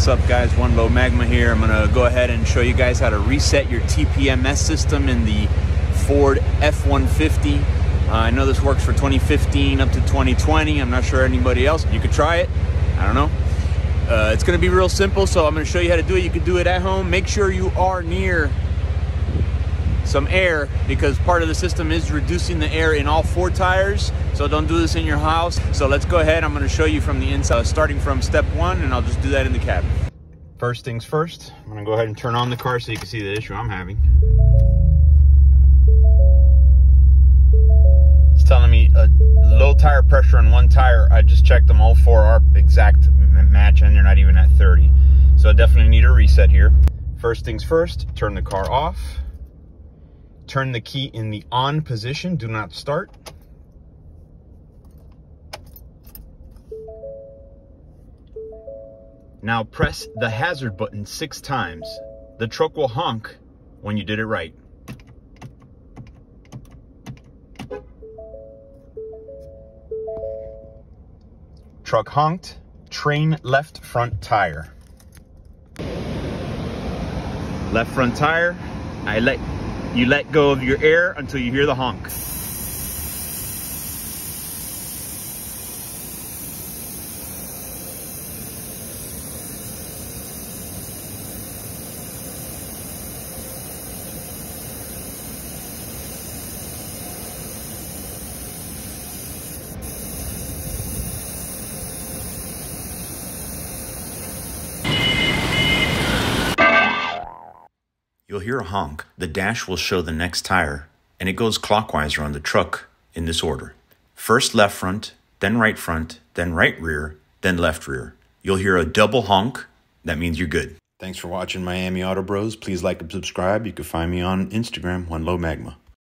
What's up guys, One Low Magma here. I'm gonna go ahead and show you guys how to reset your TPMS system in the Ford F150. I know this works for 2015 up to 2020. I'm not sure anybody else. You could try it, I don't know. It's gonna be real simple, so I'm gonna show you how to do it. You can do it at home. Make sure you are near some air, because part of the system is reducing the air in all four tires, so don't do this in your house. So let's go ahead. I'm going to show you from the inside, starting from step one, and I'll just do that in the cabin. First things first, I'm going to go ahead and turn on the car so you can see the issue I'm having. It's telling me a low tire pressure on one tire. I just checked them, all four are exact match, and they're not even at 30, so I definitely need a reset here. First things first, turn the car off. Turn the key in the on position, do not start. Now press the hazard button 6 times. The truck will honk when you did it right. Truck honked, train left front tire. Left front tire, you let go of your air until you hear the honk. You'll hear a honk, the dash will show the next tire, and it goes clockwise around the truck in this order. First left front, then right rear, then left rear. You'll hear a double honk, that means you're good. Thanks for watching Miami Auto Bros. Please like and subscribe. You can find me on Instagram, One Low Magma.